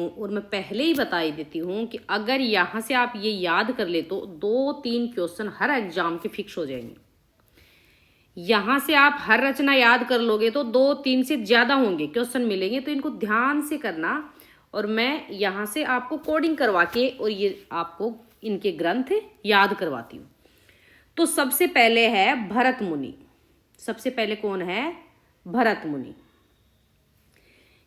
और मैं पहले ही बता ही देती हूँ कि अगर यहाँ से आप ये याद कर ले तो 2-3 क्वेश्चन हर एग्जाम के फिक्स हो जाएंगे। यहाँ से आप हर रचना याद कर लोगे तो 2-3 से ज़्यादा होंगे क्वेश्चन मिलेंगे, तो इनको ध्यान से करना। और मैं यहाँ से आपको कोडिंग करवा के और ये आपको इनके ग्रंथ याद करवाती हूँ। तो सबसे पहले है भरत मुनि। सबसे पहले कौन है? भरत मुनि।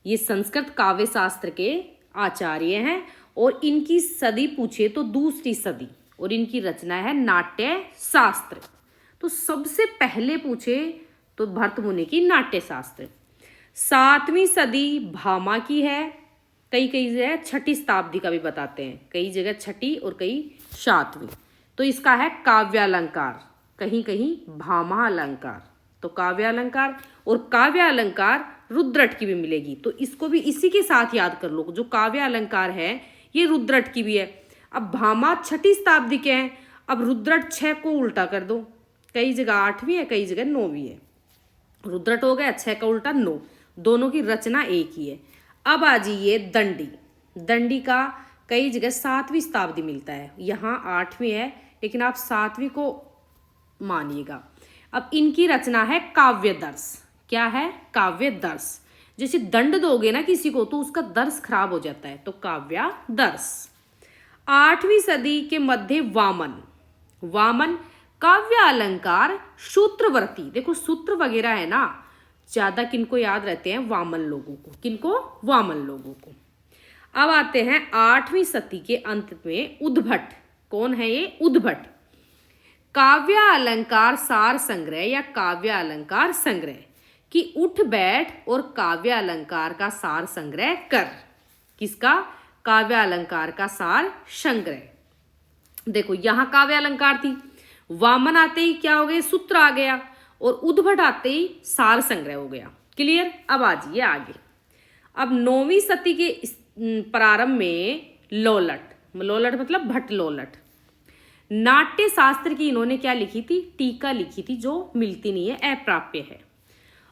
ये संस्कृत काव्य शास्त्र के आचार्य हैं और इनकी सदी पूछे तो दूसरी सदी, और इनकी रचना है नाट्य शास्त्र। तो सबसे पहले पूछे तो भरत मुनि की नाट्य शास्त्र 7वीं सदी भामा की है। कई कई जगह 6ठी शताब्दी का भी बताते हैं, कई जगह 6ठी और कई 7वीं। तो इसका है काव्यालंकार, कहीं कहीं भामा अलंकार। तो काव्यालंकार, और काव्यालंकार रुद्रट की भी मिलेगी, तो इसको भी इसी के साथ याद कर लो। जो काव्यालंकार है ये रुद्रट की भी है। अब भामा 6ठी शताब्दी के हैं, अब रुद्रट 6 को उल्टा कर दो, कई जगह 8वीं है कई जगह 9वीं है। रुद्रट हो गया 6 का उल्टा 9, दोनों की रचना एक ही है। अब आ जाइए दंडी। दंडी का कई जगह 7वीं शताब्दी मिलता है, यहाँ 8वीं है लेकिन आप 7वीं को मानिएगा। अब इनकी रचना है काव्य दर्श। क्या है? काव्य दर्श। जैसे दंड दोगे ना किसी को तो उसका दर्श खराब हो जाता है, तो काव्य दर्श। 8वीं सदी के मध्य वामन। वामन काव्य अलंकार सूत्रवर्ती। देखो सूत्र वगैरह है ना, ज्यादा किनको याद रहते हैं? वामन लोगों को। किनको? वामन लोगों को। अब आते हैं 8वीं सदी के अंत में उद्भट। कौन है ये? उद्भट। काव्य अलंकार सार संग्रह या काव्य अलंकार संग्रह कि उठ बैठ और काव्य अलंकार का सार संग्रह कर। किसका? काव्य अलंकार का सार संग्रह। देखो यहां काव्य अलंकार थी, वामन आते ही क्या हो गए? सूत्र आ गया, और उद्भट आते ही सार संग्रह हो गया। क्लियर? अब आ जाइए आगे। अब 9वीं सदी के प्रारंभ में लोलट, लोलट मतलब भट्ट लोलट, नाट्य शास्त्र की इन्होंने क्या लिखी थी? टीका लिखी थी, जो मिलती नहीं है, अप्राप्य है।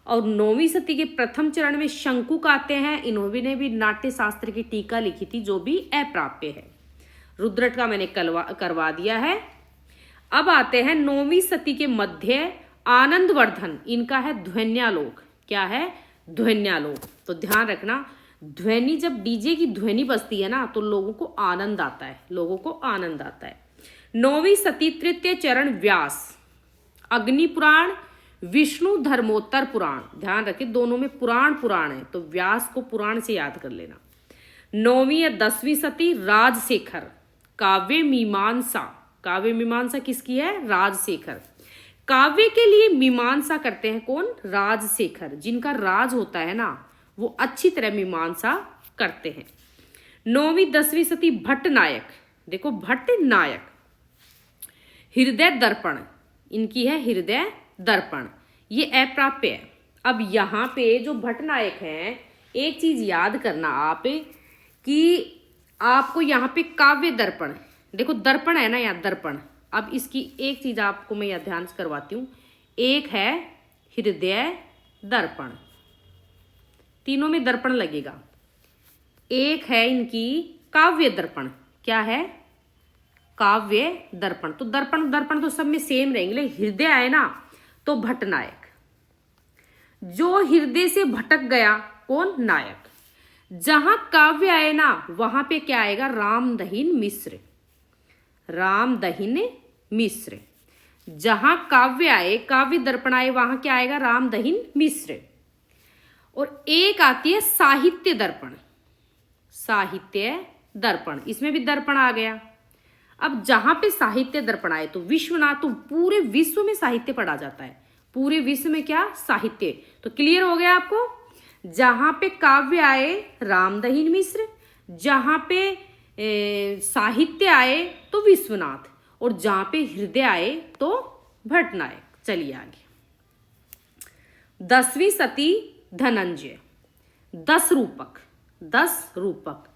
और 9वीं सदी के प्रथम चरण में शंकुक आते हैं, इन्होंने भी नाट्य शास्त्र की टीका लिखी थी, जो भी अप्राप्य है। रुद्रट का मैंने करवा दिया है। अब आते हैं 9वीं सदी के मध्य आनंदवर्धन। इनका है ध्वन्यालोक। क्या है? ध्वन्यालोक। तो ध्यान रखना, ध्वनि जब डीजे की ध्वनि बजती है ना तो लोगों को आनंद आता है, लोगों को आनंद आता है। 9वीं सदी तृतीय चरण व्यास। अग्नि पुराण, विष्णु धर्मोत्तर पुराण। ध्यान रखें दोनों में पुराण पुराण है, तो व्यास को पुराण से याद कर लेना। 9वीं या 10वीं सदी राजशेखर। काव्य मीमांसा। काव्य मीमांसा किसकी है? राजशेखर। काव्य के लिए मीमांसा करते हैं कौन? राजशेखर। जिनका राज होता है ना वो अच्छी तरह मीमांसा करते हैं। 9वीं 10वीं सदी भट्ट नायक। देखो भट्ट नायक। हृदय दर्पण, इनकी है हृदय दर्पण, ये अप्राप्य है। अब यहाँ पे जो भट्ट नायक हैं, एक चीज याद करना आप कि आपको यहाँ पे काव्य दर्पण, देखो दर्पण है ना यहाँ दर्पण। अब इसकी एक चीज आपको मैं यहाँ ध्यान से करवाती हूँ। एक है हृदय दर्पण, तीनों में दर्पण लगेगा। एक है इनकी काव्य दर्पण। क्या है? काव्य दर्पण। तो दर्पण दर्पण तो सब में सेम रहेंगे, लेकिन हृदय आए ना तो भट्ट नायक। जो हृदय से भटक गया कौन? नायक। जहां काव्य आए ना वहां पे क्या आएगा? रामदहिन मिश्र। रामदहिन मिश्र। जहां काव्य आए, काव्य दर्पण आए, वहां क्या आएगा? रामदहिन मिश्र। और एक आती है साहित्य दर्पण। साहित्य दर्पण, इसमें भी दर्पण आ गया। अब जहां पे साहित्य दर्पण आए तो विश्वनाथ, तो पूरे विश्व में साहित्य पढ़ा जाता है, पूरे विश्व में क्या? साहित्य। तो क्लियर हो गया आपको? जहां पे काव्य आए रामदहिन मिश्र, जहां पे साहित्य आए तो विश्वनाथ, और जहां पे हृदय आए तो भट्टनायक। चलिए आगे। 10वीं सदी धनंजय। 10 रूपक। 10 रूपक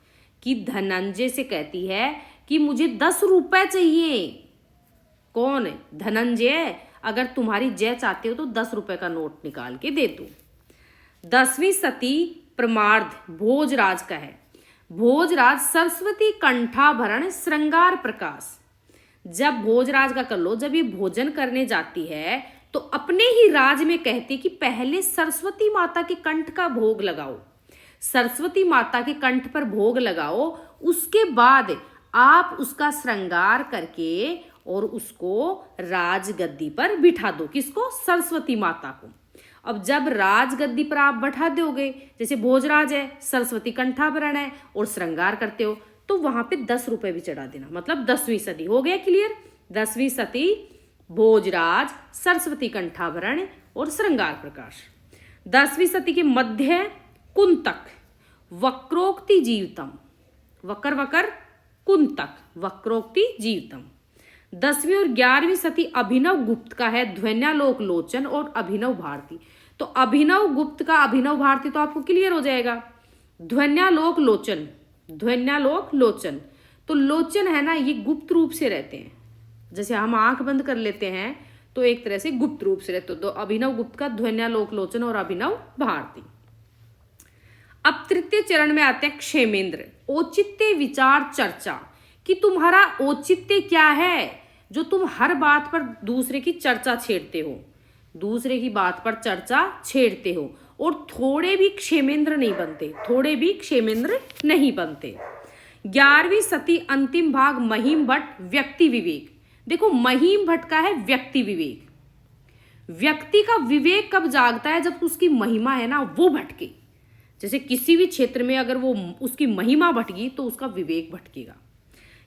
कि धनंजय से कहती है कि मुझे 10 रुपए चाहिए। कौन? धनंजय। अगर तुम्हारी जय चाहते हो तो 10 रुपए का नोट निकाल के दे दो। 10वीं सदी प्रमार्थ भोजराज का है। भोजराज सरस्वती कंठाभरण श्रृंगार प्रकाश। जब भोजराज का कर लो, जब ये भोजन करने जाती है तो अपने ही राज में कहती कि पहले सरस्वती माता के कंठ का भोग लगाओ, सरस्वती माता के कंठ पर भोग लगाओ, उसके बाद आप उसका श्रृंगार करके और उसको राजगद्दी पर बिठा दो। किसको? सरस्वती माता को। अब जब राजगद्दी पर आप बैठा दोगे, जैसे भोजराज है, सरस्वती कंठाभरण है और श्रृंगार करते हो, तो वहां पे 10 रुपए भी चढ़ा देना, मतलब 10वीं सती हो गया क्लियर। 10वीं सती भोजराज, सरस्वती कंठाभरण और श्रृंगार प्रकाश। 10वीं सती के मध्य कुंतक, वक्रोक्ति जीवितम, वकर वकर कुंतक, वक्रोक्ति जीवितम। 10वीं और 11वीं सती अभिनव गुप्त का है ध्वन्यालोक लोचन और अभिनव भारती। तो अभिनव गुप्त का अभिनव भारती तो आपको क्लियर हो जाएगा। ध्वन्यालोक लोचन, ध्वन्यालोक लोचन, तो लोचन है ना, ये गुप्त रूप से रहते हैं। जैसे हम आंख बंद कर लेते हैं तो एक तरह से गुप्त रूप से रहते हो। तो अभिनव गुप्त का ध्वन्यालोक लोचन और अभिनव भारती। अब तृतीय चरण में आते हैं क्षेमेंद्र, औचित्य विचार चर्चा, कि तुम्हारा औचित्य क्या है जो तुम हर बात पर दूसरे की चर्चा छेड़ते हो, दूसरे की बात पर चर्चा छेड़ते हो और थोड़े भी क्षेमेंद्र नहीं बनते, थोड़े भी क्षेमेंद्र नहीं बनते। 11वीं सती अंतिम भाग महिम भट्ट व्यक्ति विवेक। देखो महिम भट्ट का है व्यक्ति विवेक। व्यक्ति का विवेक कब जागता है? जब उसकी महिमा है ना वो भटके। जैसे किसी भी क्षेत्र में अगर वो उसकी महिमा भटकी तो उसका विवेक भटकेगा।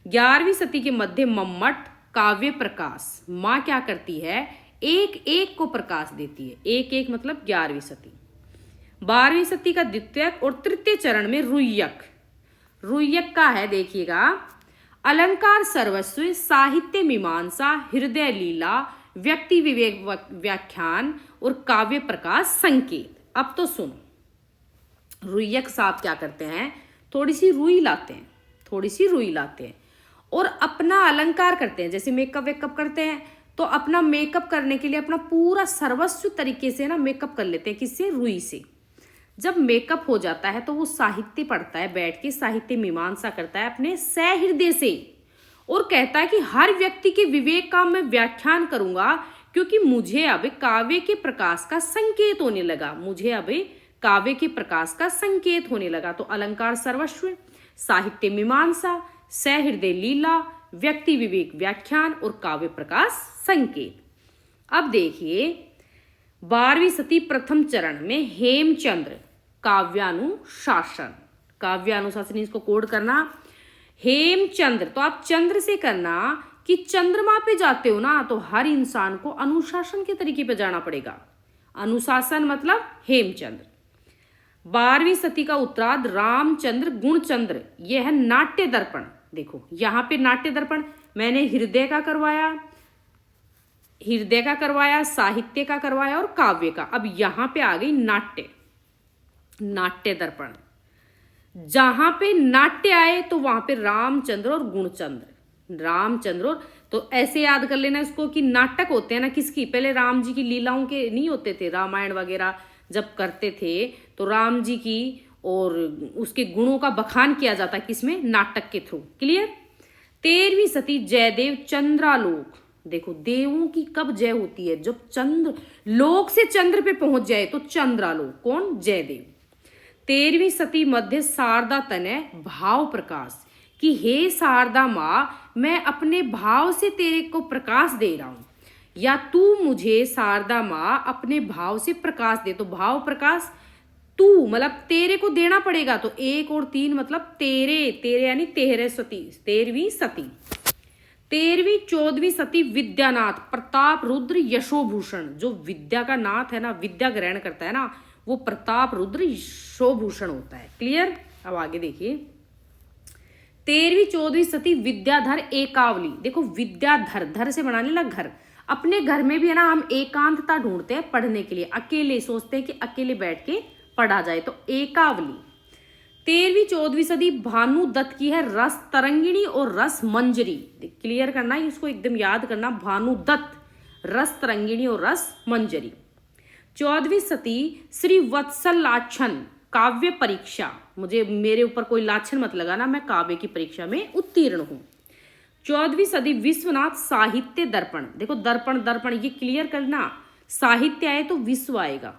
11वीं सती के मध्य मम्मट काव्य प्रकाश। माँ क्या करती है? एक एक को प्रकाश देती है। एक एक मतलब 11वीं सती। 12वीं सती का द्वितीयक और तृतीय चरण में रुय्यक। रुय्यक का है देखिएगा, अलंकार सर्वस्व, साहित्य मीमांसा, हृदय लीला, व्यक्ति विवेक व्याख्यान और काव्य प्रकाश संकेत। अब तो सुनो, रुय्यक साहब क्या करते हैं? थोड़ी सी रुई लाते हैं, थोड़ी सी रुई लाते हैं और अपना अलंकार करते हैं। जैसे मेकअप वेकअप करते हैं तो अपना मेकअप करने के लिए अपना पूरा सर्वस्व तरीके से ना मेकअप कर लेते हैं। किससे? रुई से। जब मेकअप हो जाता है तो वो साहित्य पढ़ता है, बैठ के साहित्य मीमांसा करता है अपने सहृदय से और कहता है कि हर व्यक्ति के विवेक का मैं व्याख्यान करूंगा, क्योंकि मुझे अब काव्य के प्रकाश का संकेत होने लगा, मुझे अब काव्य के प्रकाश का संकेत होने लगा। तो अलंकार सर्वस्व, साहित्य मीमांसा, सहृदय लीला, व्यक्ति विवेक व्याख्यान और काव्य प्रकाश संकेत। अब देखिए 12वीं सती प्रथम चरण में हेमचंद्र काव्यानुशासन। काव्यानुशासन इसको कोड करना हेमचंद्र। तो आप चंद्र से करना कि चंद्रमा पे जाते हो ना तो हर इंसान को अनुशासन के तरीके पे जाना पड़ेगा। अनुशासन मतलब हेमचंद्र। 12वीं सती का उत्तरार्ध रामचंद्र गुणचंद्र, यह है नाट्य दर्पण। देखो यहां पे नाट्य दर्पण मैंने हृदय का करवाया, हृदय का करवाया, साहित्य का करवाया और काव्य का। अब यहां पे आ गई नाट्य, नाट्य दर्पण। जहां पे नाट्य आए तो वहां पे रामचंद्र और गुणचंद्र, रामचंद्र और, तो ऐसे याद कर लेना इसको कि नाटक होते हैं ना किसकी? पहले राम जी की लीलाओं के नहीं होते थे, रामायण वगैरह जब करते थे तो राम जी की और उसके गुणों का बखान किया जाता है किसमें? नाटक के थ्रू। क्लियर। 13वीं सती जयदेव चंद्रालोक। देखो देवों की कब जय होती है? जब चंद्र लोक से चंद्र पे पहुंच जाए तो चंद्रालोक। कौन? जयदेव। 13वीं सती मध्य शारदा तनय भाव प्रकाश, कि हे शारदा माँ मैं अपने भाव से तेरे को प्रकाश दे रहा हूं, या तू मुझे शारदा माँ अपने भाव से प्रकाश दे। तो भाव प्रकाश तू मतलब तेरे को देना पड़ेगा। तो 1 और 3 मतलब तेरे, तेरे यानी 13 सती, 13वीं सती। 13वीं 14वीं सती विद्यानाथ प्रताप रुद्र यशोभूषण। जो विद्या का नाथ है ना, विद्या ग्रहण करता है ना, वो प्रताप रुद्र यशोभूषण होता है। क्लियर। अब आगे देखिए 13वीं 14वीं सती विद्याधर एकावली। देखो विद्याधर, धर से बनाने लगा घर। अपने घर में भी है ना हम एकांतता ढूंढते हैं पढ़ने के लिए, अकेले सोचते हैं कि अकेले बैठ के पढ़ा जाए, तो एकावली। 13वीं 14वीं सदी भानुदत्त की है रस तरंगिणी और रस मंजरी। क्लियर करना है इसको, एकदम याद करना, भानुदत्त, रस तरंगिणी और रस मंजरी। 14वीं सती श्री वत्सलाक्षण काव्य परीक्षा। मुझे मेरे ऊपर कोई लाछन मत लगाना, मैं काव्य की परीक्षा में उत्तीर्ण हूँ। 14वीं सदी विश्वनाथ साहित्य दर्पण। देखो दर्पण दर्पण ये क्लियर करना, साहित्य आए तो विश्व आएगा,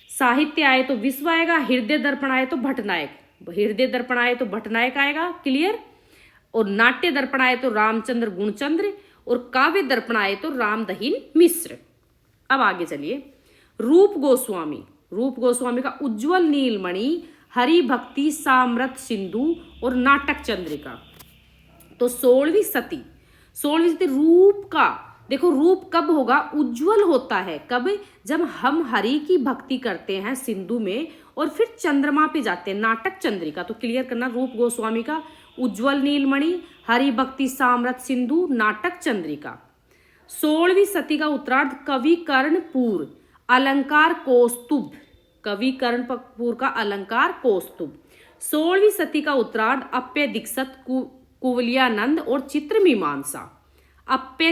साहित्य आए तो विश्व आएगा, हृदय दर्पण आए तो भट्टनायक, हृदय दर्पण आए तो भट्टनायक आएगा, क्लियर। और नाट्य दर्पण आए तो रामचंद्र गुणचंद्र, और काव्य दर्पण आए तो रामदहीन मिश्र। अब आगे चलिए। रूप गोस्वामी का उज्ज्वल नीलमणि, हरि भक्ति सामृत सिंधु और नाटक चंद्रिका। तो 16वीं सती रूप का, देखो रूप कब होगा, उज्जवल होता है, कब, जब हम हरि की भक्ति करते हैं सिंधु में और फिर चंद्रमा पे जाते हैं, नाटक चंद्रिका। तो क्लियर करना, रूप गोस्वामी का उज्जवल नीलमणि, हरि भक्ति सामृत सिंधु, नाटक चंद्रिका। 16वीं सदी का उत्तरार्ध कवि कर्णपुर अलंकार कौस्तुभ, कवि कर्णपुर का अलंकार कौस्तुभ। 16वीं सदी का उत्तरार्ध अप्य दीक्षित कुवलयानंद और चित्र मीमांसा, अप्य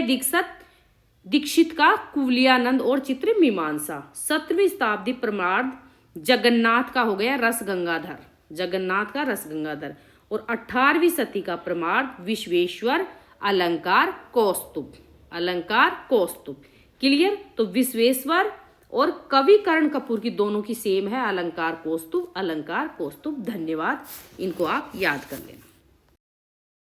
दीक्षित का कुवलयानंद और चित्र मीमांसा। 17वीं शताब्दी प्रमार्ध जगन्नाथ का हो गया रस गंगाधर, जगन्नाथ का रस गंगाधर। और 18वीं सदी का प्रमार्ध विश्वेश्वर अलंकार कौस्तुभ, अलंकार कौस्तुभ। क्लियर। तो विश्वेश्वर और कवि कर्ण कपूर की दोनों की सेम है, अलंकार कौस्तुभ, अलंकार कौस्तुभ। धन्यवाद, इनको आप याद कर लेना।